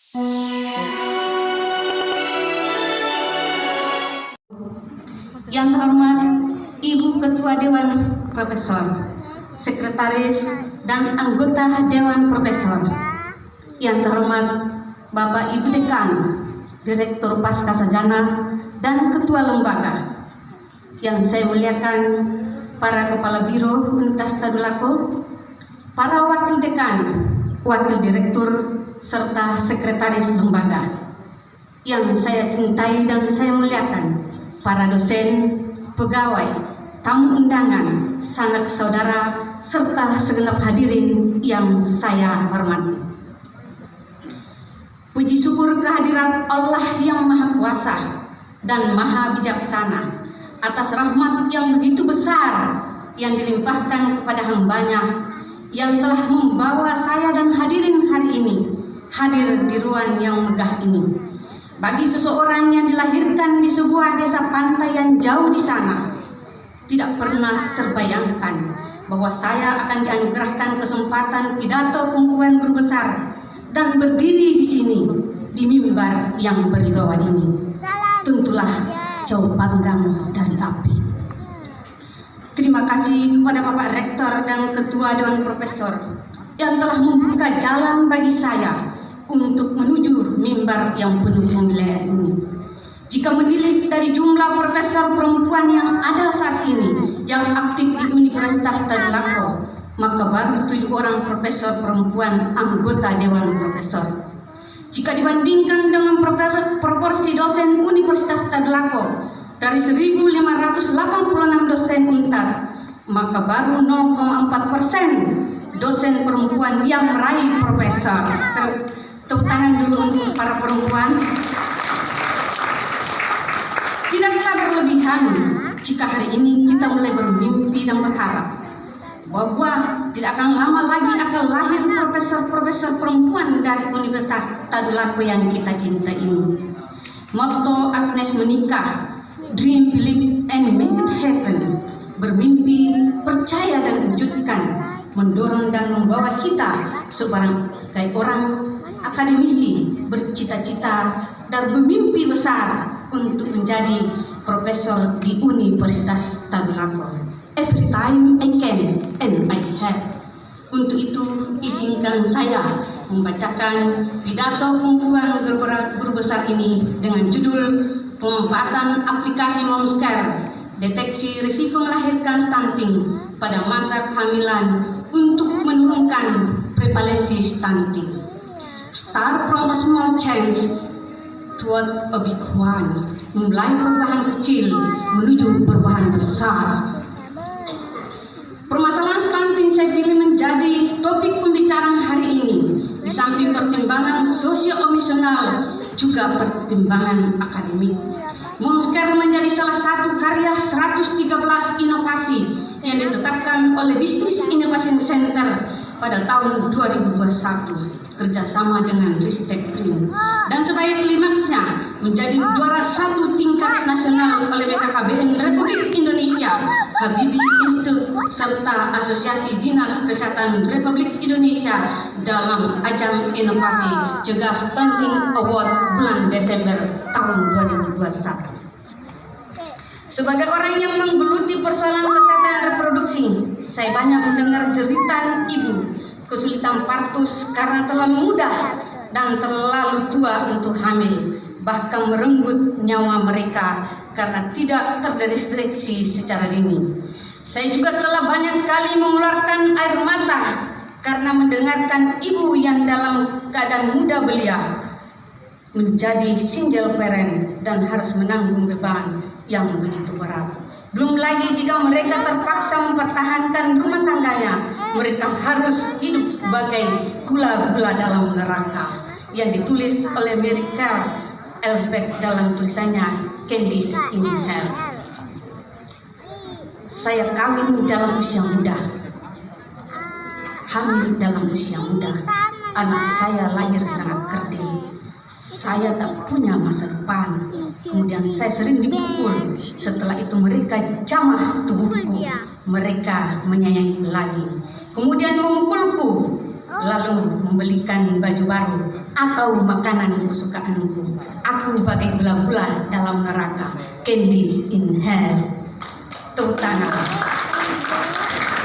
Yang terhormat Ibu Ketua Dewan Profesor, Sekretaris dan anggota Dewan Profesor. Yang terhormat Bapak Ibu Dekan, Direktur Pascasarjana dan Ketua Lembaga. Yang saya muliakan para Kepala Biro Universitas Tadulako, para Wakil Dekan, Wakil Direktur, serta Sekretaris Lembaga. Yang saya cintai dan saya muliakan para dosen, pegawai, tamu undangan, sanak saudara, serta segenap hadirin yang saya hormati. Puji syukur kehadirat Allah yang Maha Kuasa dan Maha Bijaksana atas rahmat yang begitu besar yang dilimpahkan kepada hambanya yang telah membawa saya dan hadirin hari ini hadir di ruang yang megah ini. Bagi seseorang yang dilahirkan di sebuah desa pantai yang jauh di sana, tidak pernah terbayangkan bahwa saya akan dianugerahkan kesempatan pidato pengumuman guru besar dan berdiri di sini di mimbar yang berwibawa ini. Tentulah jauh panggang dari api. Terima kasih kepada Bapak Rektor dan Ketua Dewan Profesor yang telah membuka jalan bagi saya untuk menuju mimbar yang penuh kemuliaan ini. Jika menilik dari jumlah profesor perempuan yang ada saat ini yang aktif di Universitas Tadulako, maka baru 7 orang profesor perempuan anggota Dewan Profesor. Jika dibandingkan dengan proporsi dosen Universitas Tadulako dari 1.586 dosen UNTAD, maka baru 0,4% dosen perempuan yang meraih profesor. Tepuk tangan dulu untuk para perempuan. Tidaklah berlebihan jika hari ini kita mulai bermimpi dan berharap bahwa tidak akan lama lagi akan lahir profesor-profesor perempuan dari Universitas Tadulako yang kita cintai ini. Motto Agnes menikah, dream, believe, and make it happen. Bermimpi, percaya dan wujudkan, mendorong dan membawa kita sebagai orang akademisi bercita-cita dan bermimpi besar untuk menjadi profesor di Universitas Tadulako. Every time I can and I have. Untuk itu izinkan saya membacakan pidato pengumuman guru besar ini dengan judul Pemanfaatan Aplikasi Momscare, Deteksi Risiko Melahirkan Stunting pada Masa Kehamilan untuk menurunkan prevalensi stunting. Start from a small change toward a big one. Memulai perubahan kecil menuju perubahan besar. Permasalahan stunting saya pilih menjadi topik pembicaraan hari ini. Di samping pertimbangan sosio-emosional, juga pertimbangan akademik. Momscare menjadi salah satu karya 113 inovasi yang ditetapkan oleh Business Innovation Center pada tahun 2021 kerjasama dengan Ristek Print, dan sebagai klimaksnya menjadi juara 1 tingkat nasional oleh BKKBN Republik Indonesia, Habibie Institute serta Asosiasi Dinas Kesehatan Republik Indonesia dalam ajang inovasi Cegah Stunting Award bulan Desember tahun 2021. Sebagai orang yang menggeluti persoalan kesehatan reproduksi, saya banyak mendengar jeritan ibu kesulitan partus karena terlalu muda dan terlalu tua untuk hamil, bahkan merenggut nyawa mereka karena tidak terdeteksi secara dini. Saya juga telah banyak kali mengeluarkan air mata karena mendengarkan ibu yang dalam keadaan muda belia menjadi single parent dan harus menanggung beban yang begitu berat. Belum lagi jika mereka terpaksa mempertahankan rumah tangganya, mereka harus hidup bagai gula-gula dalam neraka, yang ditulis oleh Mary Carl Elsbeck dalam tulisannya Candice in Hell. Saya kawin dalam usia muda, hamil dalam usia muda, anak saya lahir sangat kerdil. Saya tak punya masa depan. Kemudian saya sering dipukul. Setelah itu mereka jamah tubuhku. Mereka menyayangiku lagi. Kemudian memukulku. Lalu membelikan baju baru atau makanan kesukaanku. Aku bagai gula-gula dalam neraka, candies in hell. Tepuk tangan.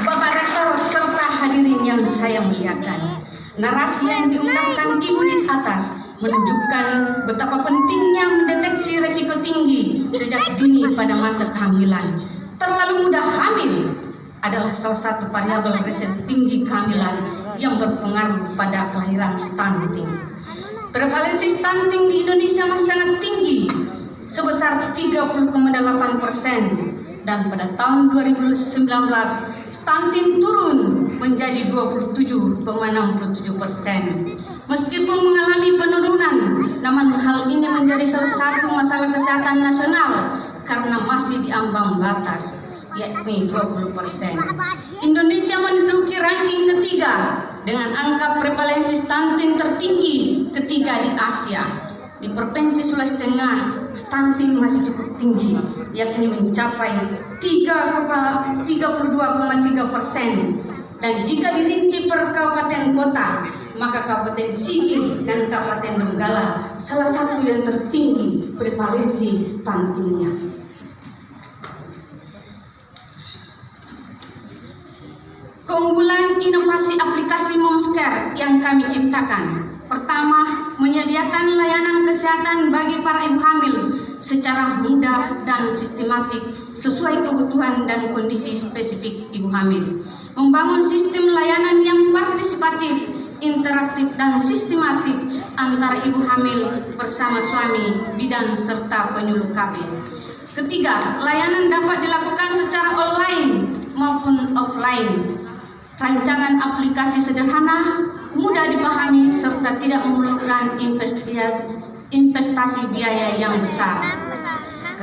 Bapak Rektor serta hadirin yang saya muliakan, narasi yang diungkapkan Ibu di atas menunjukkan betapa pentingnya mendeteksi risiko tinggi sejak dini pada masa kehamilan. Terlalu mudah hamil adalah salah satu variabel risiko tinggi kehamilan yang berpengaruh pada kelahiran stunting. Prevalensi stunting di Indonesia masih sangat tinggi, sebesar 30,8%, dan pada tahun 2019 stunting turun menjadi 27,67%. Meskipun mengalami penurunan, namun hal ini menjadi salah satu masalah kesehatan nasional karena masih di ambang batas, yakni 20%. Indonesia menduduki ranking ketiga dengan angka prevalensi stunting tertinggi ketiga di Asia. Di Provinsi Sulawesi Tengah, stunting masih cukup tinggi, yakni mencapai 32,3%. Dan jika dirinci per kabupaten kota, maka Kabupaten Sigi dan Kabupaten Donggala salah satu yang tertinggi prevalensi stuntingnya. Keunggulan inovasi aplikasi Momscare yang kami ciptakan. Pertama, menyediakan layanan kesehatan bagi para ibu hamil secara mudah dan sistematik sesuai kebutuhan dan kondisi spesifik ibu hamil. Membangun sistem layanan yang partisipatif, interaktif dan sistematik antara ibu hamil bersama suami, bidan serta penyuluh KB. Ketiga, layanan dapat dilakukan secara online maupun offline. Rancangan aplikasi sederhana, mudah dipahami serta tidak memerlukan investasi biaya yang besar.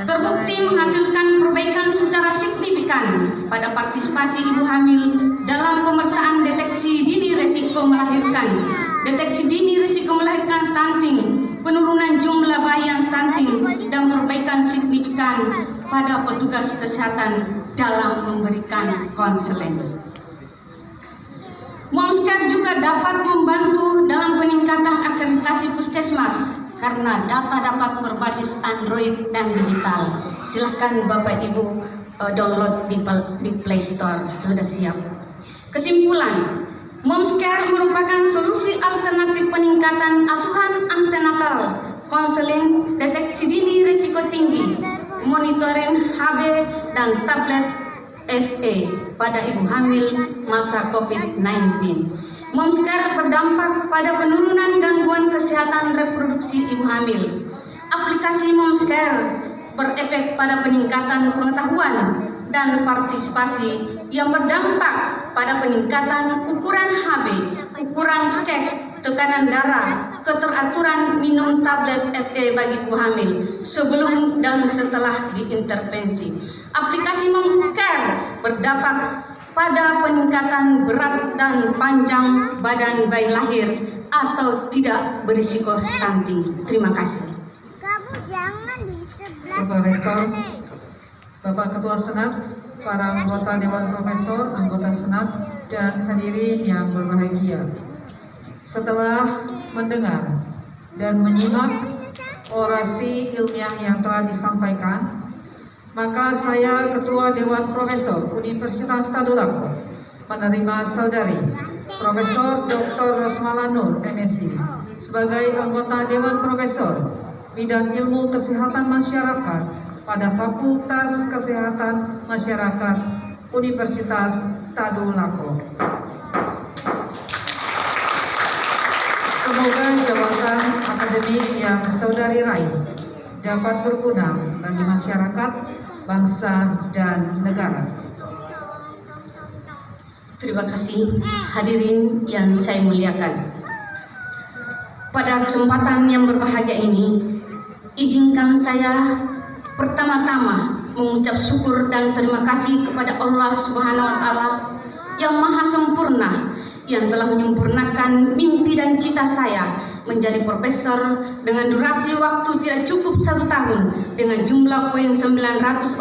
Terbukti menghasilkan perbaikan secara signifikan pada partisipasi ibu hamil dalam pemeriksaan deteksi dini risiko melahirkan, stunting, penurunan jumlah bayi yang stunting, dan perbaikan signifikan pada petugas kesehatan dalam memberikan konseling. Momscare juga dapat membantu dalam peningkatan akreditasi puskesmas karena data dapat berbasis Android dan digital. Silahkan Bapak Ibu download di Play Store, sudah siap. Kesimpulan, Momscare merupakan solusi alternatif peningkatan asuhan antenatal, konseling, deteksi dini risiko tinggi, monitoring HB dan tablet FE pada ibu hamil masa COVID-19. Momscare berdampak pada penurunan gangguan kesehatan reproduksi ibu hamil. Aplikasi Momscare berefek pada peningkatan pengetahuan dan partisipasi yang berdampak pada peningkatan ukuran HB, ukuran KEK, tekanan darah, keteraturan minum tablet FE bagi ibu hamil sebelum dan setelah diintervensi. Aplikasi Momscare berdampak pada peningkatan berat dan panjang badan bayi lahir atau tidak berisiko stunting. Terima kasih. Bapak Rektor, Bapak Ketua Senat, para anggota Dewan Profesor, anggota Senat, dan hadirin yang berbahagia. Setelah mendengar dan menyimak orasi ilmiah yang telah disampaikan, maka saya Ketua Dewan Profesor Universitas Tadulako menerima saudari Profesor Dr. Rosmala Nur, MSc, sebagai anggota Dewan Profesor Bidang Ilmu Kesehatan Masyarakat pada Fakultas Kesehatan Masyarakat Universitas Tadulako. Semoga jabatan akademik yang saudari raih dapat berguna bagi masyarakat, bangsa, dan negara. Terima kasih hadirin yang saya muliakan. Pada kesempatan yang berbahagia ini, izinkan saya pertama-tama mengucap syukur dan terima kasih kepada Allah Subhanahu wa Ta'ala yang Maha Sempurna, yang telah menyempurnakan mimpi dan cita saya menjadi profesor dengan durasi waktu tidak cukup 1 tahun dengan jumlah poin 904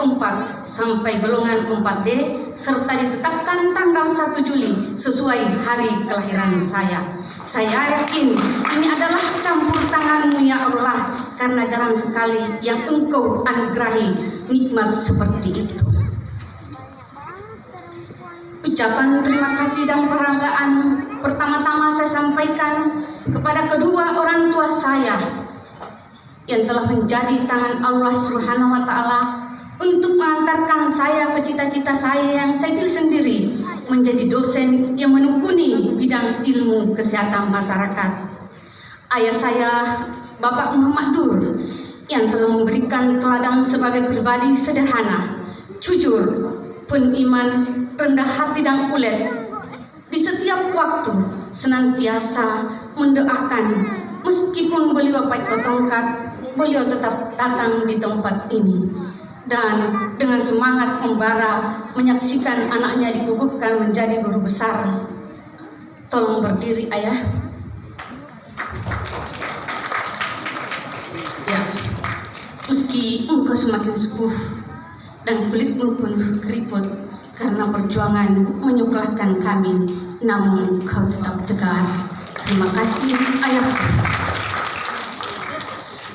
sampai golongan 4D serta ditetapkan tanggal 1 Juli sesuai hari kelahiran saya. Saya yakin ini adalah campur tangan-Mu ya Allah, karena jarang sekali yang Engkau anugerahi nikmat seperti itu. Ucapan terima kasih dan penghargaan pertama-tama saya sampaikan kepada kedua orang tua saya yang telah menjadi tangan Allah Subhanahu wa Ta'ala untuk mengantarkan saya ke cita-cita saya yang saya pilih sendiri, menjadi dosen yang menekuni bidang ilmu kesehatan masyarakat. Ayah saya, Bapak Muhammad Dur, yang telah memberikan teladan sebagai pribadi sederhana, jujur, penuh iman, rendah hati dan ulet. Di setiap waktu senantiasa mendoakan, meskipun beliau pakai tongkat, beliau tetap datang di tempat ini. Dan dengan semangat membara menyaksikan anaknya dikukuhkan menjadi guru besar. Tolong berdiri ayah. Ya, meski engkau semakin sepuh dan kulitmu pun keriput karena perjuangan menyekolahkan kami, namun kau tetap tegar. Terima kasih ayah.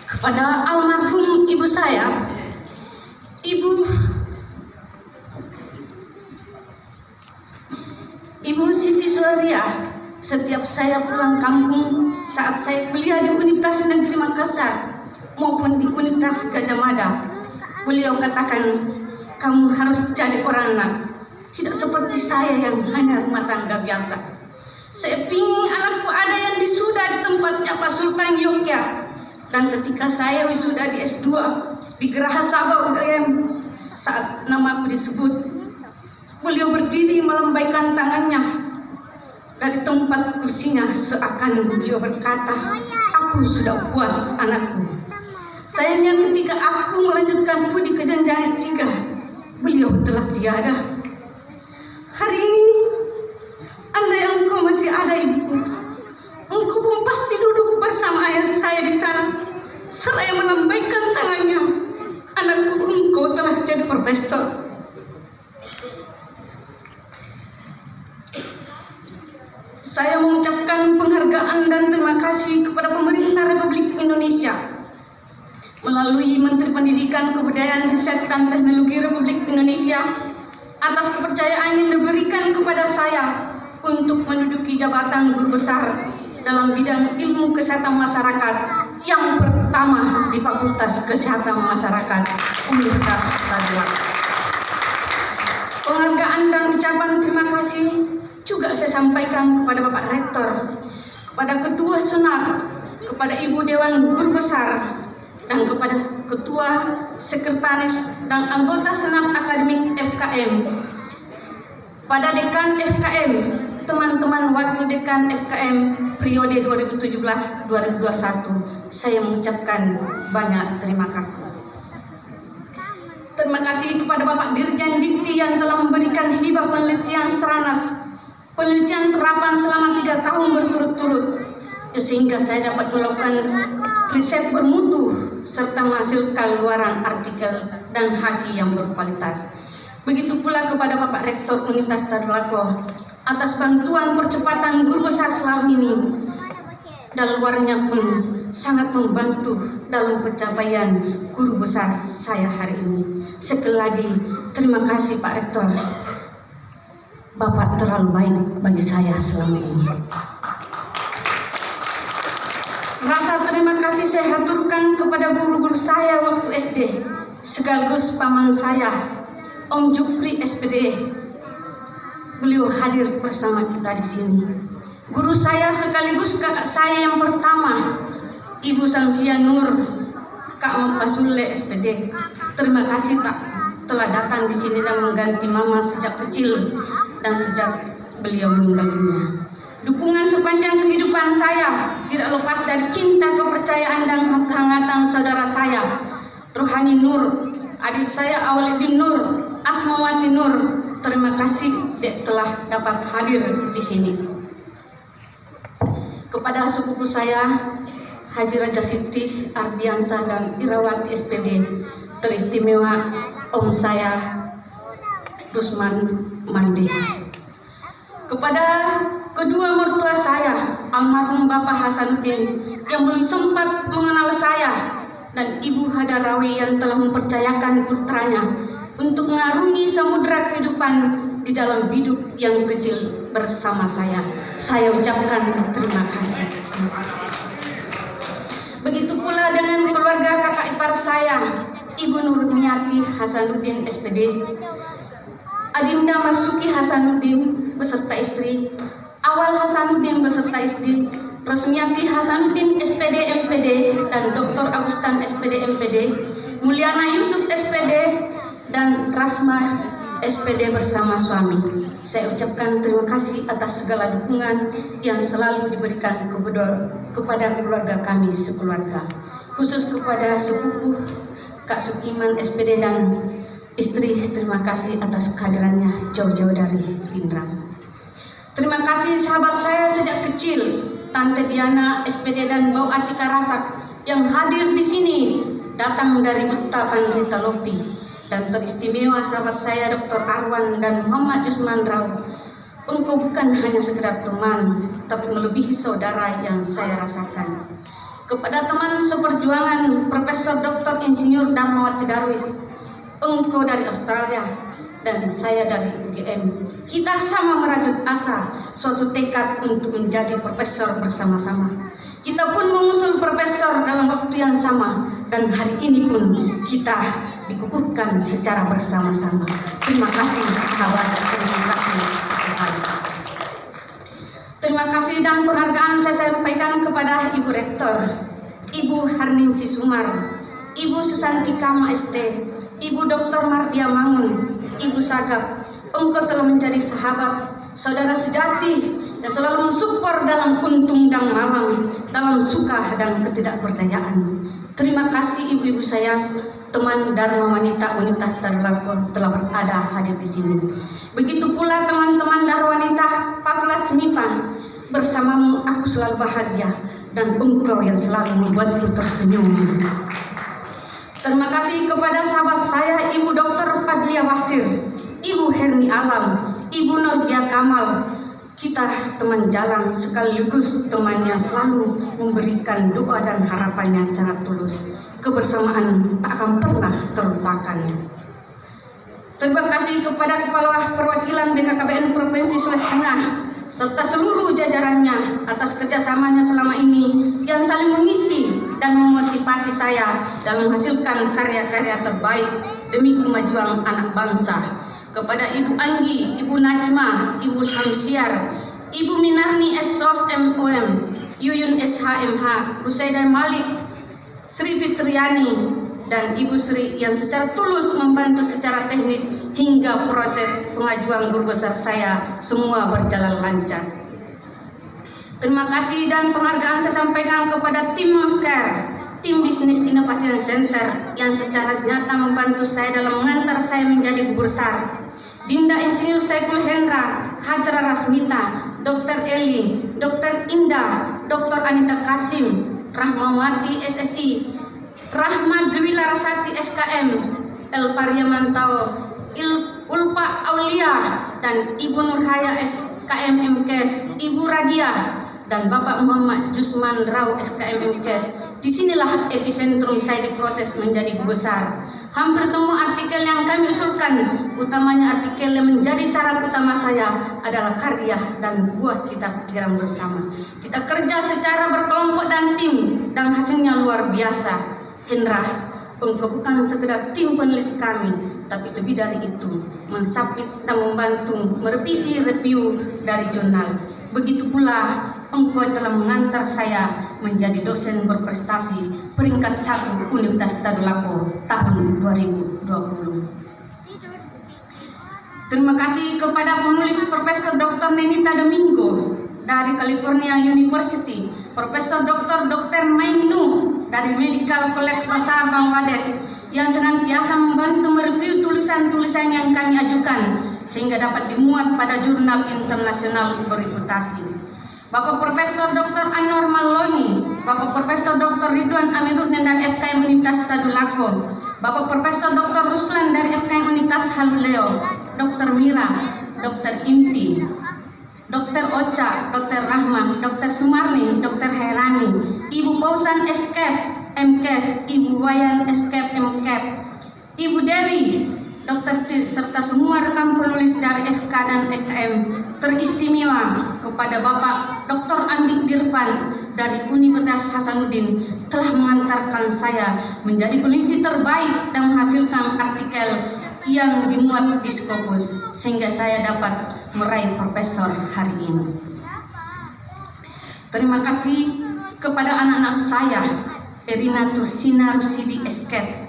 Kepada almarhum ibu saya, Ibu Siti Suaria, setiap saya pulang kampung saat saya kuliah di Universitas Negeri Makassar maupun di Universitas Gadjah Mada, beliau katakan, kamu harus jadi orang nak, tidak seperti saya yang hanya rumah tangga biasa. Saya ingin anakku ada yang disuda di tempatnya Pak Sultan Yogyakarta. Dan ketika saya wisuda di S2 di Geraha Sabah UGM, saat namaku disebut, beliau berdiri melambaikan tangannya dari tempat kursinya, seakan beliau berkata, aku sudah puas anakku. Sayangnya ketika aku melanjutkan studi ke jenjang S3, beliau telah tiada. Hari ini, andai engkau masih ada ibuku, engkau pun pasti duduk bersama ayah saya di sana, seraya melambaikan tangannya. Anakku, engkau telah jadi profesor. Saya mengucapkan penghargaan dan terima kasih kepada pemerintah Republik Indonesia melalui Menteri Pendidikan, Kebudayaan, Riset dan Teknologi Republik Indonesia atas kepercayaan yang diberikan kepada saya untuk menduduki jabatan guru besar dalam bidang ilmu kesehatan masyarakat yang pertama di Fakultas Kesehatan Masyarakat Universitas Tadulako. Penghargaan dan ucapan terima kasih juga saya sampaikan kepada Bapak Rektor, kepada Ketua Senat, kepada Ibu Dewan Guru Besar, dan kepada Ketua, Sekretaris, dan anggota Senat Akademik FKM, pada Dekan FKM, teman-teman Wakil Dekan FKM periode 2017-2021, saya mengucapkan banyak terima kasih. Terima kasih kepada Bapak Dirjen Dikti yang telah memberikan hibah penelitian Stranas, penelitian terapan selama 3 tahun berturut-turut, sehingga saya dapat melakukan riset bermutu serta menghasilkan luaran artikel dan haki yang berkualitas. Begitu pula kepada Bapak Rektor Universitas Tadulako atas bantuan percepatan guru besar selama ini, dan luarnya pun sangat membantu dalam pencapaian guru besar saya hari ini. Sekali lagi terima kasih Pak Rektor, Bapak terlalu baik bagi saya selama ini. Rasa terima kasih saya haturkan kepada guru-guru saya waktu SD, sekaligus paman saya, Om Jupri SPD. Beliau hadir bersama kita di sini. Guru saya sekaligus kakak saya yang pertama, Ibu Samsia Nur, Kak Mapasule SPD. Terima kasih telah datang di sini dan mengganti mama sejak kecil dan sejak beliau meninggal dunia. Dukungan sepanjang kehidupan saya tidak lepas dari cinta, kepercayaan, dan kehangatan saudara saya, Rohani Nur, adik saya Awalidin Nur, Asmawati Nur. Terima kasih Dek telah dapat hadir di sini. Kepada sepupu saya Haji Raja Siti Ardiansah dan Irawati SPD, teristimewa om saya Rusman Mandi. Kepada kedua mertua saya, almarhum Bapak Hasanuddin yang belum sempat mengenal saya, dan Ibu Hadarawi yang telah mempercayakan putranya untuk mengarungi samudera kehidupan di dalam hidup yang kecil bersama saya. Saya ucapkan terima kasih. Begitu pula dengan keluarga kakak ipar saya, Ibu Nurmiati Hasanuddin SPD, Adinda Marsuki Hasanuddin beserta istri, Awal Hasanuddin beserta istri, Rosmiati Hasanuddin SPD MPD, dan Dr. Agustan SPD MPD, Mulyana Yusuf SPD, dan Rasma SPD bersama suami. Saya ucapkan terima kasih atas segala dukungan yang selalu diberikan kepada keluarga kami sekeluarga, khusus kepada sepupu Kak Sukiman SPD dan istri. Terima kasih atas kehadirannya jauh-jauh dari Pindrang. Terima kasih sahabat saya sejak kecil, Tante Diana SPD dan Bau Atika Rasak yang hadir di sini, datang dari Buta Panrita Lopi, dan teristimewa sahabat saya Dr. Arwan dan Muhammad Jusman Rau. Engkau bukan hanya sekedar teman, tapi melebihi saudara yang saya rasakan. Kepada teman seperjuangan Profesor Dr. Insinyur Darmawati Darwis, engkau dari Australia dan saya dari UGM. Kita sama merajut asa, suatu tekad untuk menjadi profesor bersama-sama. Kita pun mengusul profesor dalam waktu yang sama, dan hari ini pun kita dikukuhkan secara bersama-sama. Terima kasih sahabat, terima kasih Tuhan. Terima kasih dan penghargaan saya sampaikan kepada Ibu Rektor, Ibu Harningsi Sumar, Ibu Susanti Kama ST, Ibu Dr. Mardia Mangun, Ibu Sagap. Engkau telah menjadi sahabat, saudara sejati yang selalu mensupport dalam untung dan mamang, dalam suka dan ketidakberdayaan. Terima kasih ibu-ibu sayang, teman Dharma Wanita Universitas Tadulako telah berada hadir di sini. Begitu pula teman-teman Dharma Wanita Fakultas MIPA, bersamamu aku selalu bahagia, dan engkau yang selalu membuatku tersenyum. Terima kasih kepada sahabat saya Ibu Dr. Padlia Wasir, Ibu Herni Alam, Ibu Nurbia Kamal. Kita teman jalan sekaligus teman yang selalu memberikan doa dan harapan yang sangat tulus. Kebersamaan tak akan pernah terlupakan. Terima kasih kepada Kepala Perwakilan BKKBN Provinsi Sulawesi Tengah serta seluruh jajarannya atas kerjasamanya selama ini yang saling mengisi dan memotivasi saya dalam menghasilkan karya-karya terbaik demi kemajuan anak bangsa. Kepada Ibu Anggi, Ibu Najma, Ibu Samsiar, Ibu Minarni SOS MOM, Yuyun SHMH, Rusaidah Malik, Sri Fitriani, dan Ibu Sri yang secara tulus membantu secara teknis hingga proses pengajuan guru besar saya semua berjalan lancar. Terima kasih dan penghargaan saya sampaikan kepada tim Mosker, tim Bisnis Innovation Center yang secara nyata membantu saya dalam mengantar saya menjadi guru besar. Dinda Insinyur Saiful Hendra, Hajra Rasmita, Dr. Eli, Dr. Indah, Dr. Anita Kasim, Rahmawati SSI, Rahma Dwi Larasati SKM, El Pariamantau, Ulpa Aulia, dan Ibu Nurhaya SKM MKes, Ibu Radia, dan Bapak Muhammad Jusman Rau SKM MKes. Disinilah epicentrum saya diproses menjadi guru besar. Hampir semua artikel yang kami usulkan, utamanya artikel yang menjadi syarat utama saya, adalah karya dan buah kita pikiran bersama. Kita kerja secara berkelompok dan tim, dan hasilnya luar biasa. Hendra, engkau bukan sekedar tim peneliti kami, tapi lebih dari itu, mensubmit dan membantu merevisi review dari jurnal. Begitu pula engkau telah mengantar saya menjadi dosen berprestasi peringkat 1 Universitas Tadulako tahun 2020. Terima kasih kepada penulis Profesor Dr. Nenita Domingo dari California University, Profesor Dr. Mainu dari Medical College Pasar Bangladesh yang senantiasa membantu mereview tulisan-tulisan yang kami ajukan sehingga dapat dimuat pada jurnal internasional bereputasi. Bapak Profesor Dr. Anwar Maloni, Bapak Profesor Dr. Ridwan Amiruddin dari FKM Universitas Tadulako, Bapak Profesor Dr. Ruslan dari FKM Universitas Haluleo, Dr. Mira, Dr. Inti, Dr. Ocha, Dr. Rahma, Dr. Sumarni, Dr. Herani, Ibu Pausan Eskep, MKes, Ibu Wayan Eskep, MKep, Ibu Dewi, Dr. Tir, serta semua rekan penulis dari FK dan EKM, teristimewa kepada Bapak Dr. Andi Dirvan dari Universitas Hasanuddin telah mengantarkan saya menjadi peneliti terbaik dan menghasilkan artikel yang dimuat di Scopus sehingga saya dapat meraih profesor hari ini. Terima kasih kepada anak-anak saya, Erina Tursina Rusidi Esket,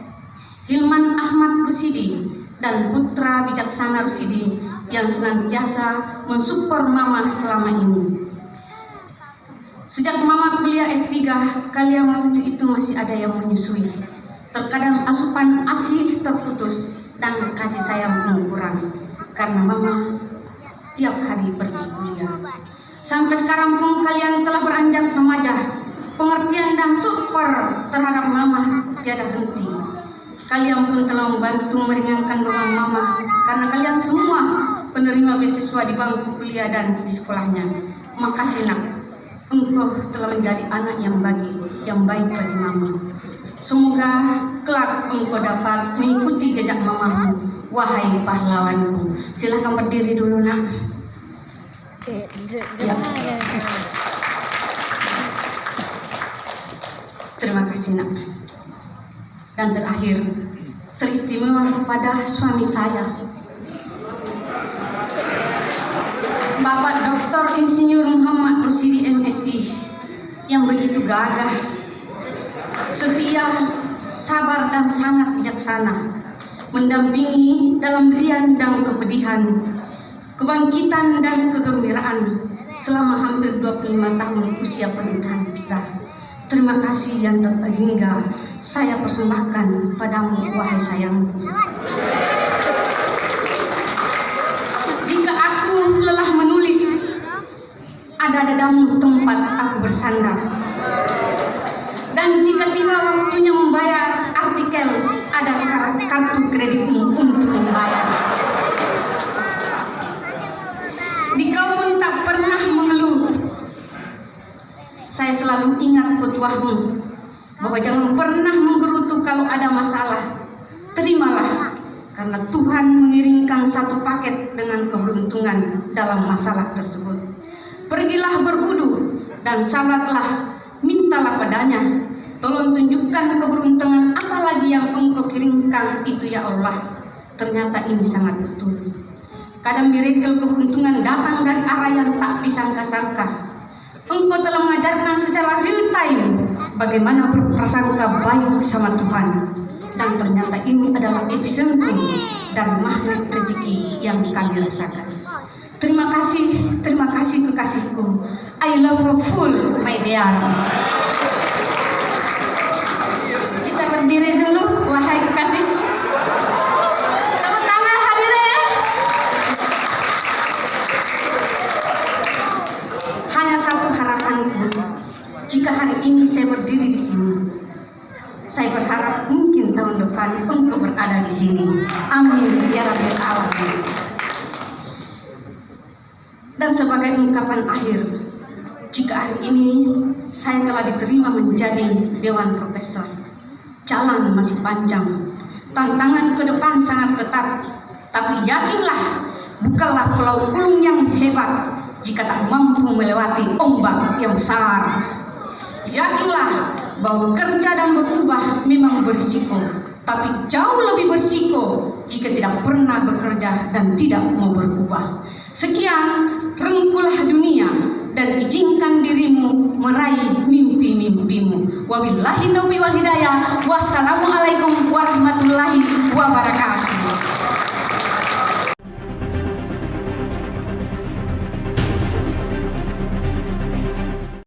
Hilman Ahmad Rusidi, dan Putra Bijaksana Rusidi yang senantiasa mensupport Mama selama ini. Sejak Mama kuliah S3, kalian waktu itu masih ada yang menyusui. Terkadang asupan ASI terputus dan kasih sayang pun kurang karena Mama tiap hari pergi kuliah. Sampai sekarang pun kalian telah beranjak remaja. Pengertian dan support terhadap Mama tiada henti. Kalian pun telah membantu meringankan beban Mama karena kalian semua penerima beasiswa di bangku kuliah dan di sekolahnya. Makasih nak, engkau telah menjadi anak yang baik bagi Mama. Semoga kelak engkau dapat mengikuti jejak Mamamu, wahai pahlawanku. Silahkan berdiri dulu nak. Ya. Terima kasih nak. Dan terakhir, teristimewa kepada suami saya, Bapak Dr. Insinyur Muhammad Rusidi MSI, yang begitu gagah, setia, sabar dan sangat bijaksana, mendampingi dalam riang dan kepedihan, kebangkitan dan kegembiraan selama hampir 25 tahun usia pernikahan kita. Terima kasih yang terhingga saya persembahkan padamu, wahai sayangku. Jika aku lelah menulis, ada dadamu tempat aku bersandar. Dan jika tiba waktunya membayar artikel, ada kartu kreditmu untuk membayar. Dikau pun tak pernah mengeluh. Saya selalu ingat petuahmu bahwa jangan pernah menggerutu kalau ada masalah. Terimalah, karena Tuhan mengirimkan satu paket dengan keberuntungan dalam masalah tersebut. Pergilah berwudu dan salatlah, mintalah padanya. Tolong tunjukkan keberuntungan apa lagi yang engkau kirimkan itu ya Allah. Ternyata ini sangat betul. Kadang miracle keberuntungan datang dari arah yang tak disangka-sangka. Engkau telah mengajarkan secara real time bagaimana berprasangka baik sama Tuhan. Dan ternyata ini adalah epicentrum dari magnet rezeki yang kami rasakan. Terima kasih kekasihku. I love you full, my dear. Bisa berdiri dulu, wahai kekasihku. Tepuk tangan hadirin. Hanya satu harapanku, jika hari ini saya berdiri di sini, saya berharap mungkin tahun depan engkau berada di sini. Amin ya rabbil alamin. Dan sebagai ungkapan akhir, jika hari ini saya telah diterima menjadi Dewan Profesor, jalan masih panjang, tantangan ke depan sangat ketat. Tapi yakinlah, bukanlah pulau ulung yang hebat jika tak mampu melewati ombak yang besar. Yakinlah bahwa bekerja dan berubah memang berisiko, tapi jauh lebih berisiko jika tidak pernah bekerja dan tidak mau berubah. Sekian, rengkulah dunia dan izinkan dirimu meraih mimpi-mimpimu. Wabillahi taufiq wal hidayah. Wassalamualaikum warahmatullahi wabarakatuh.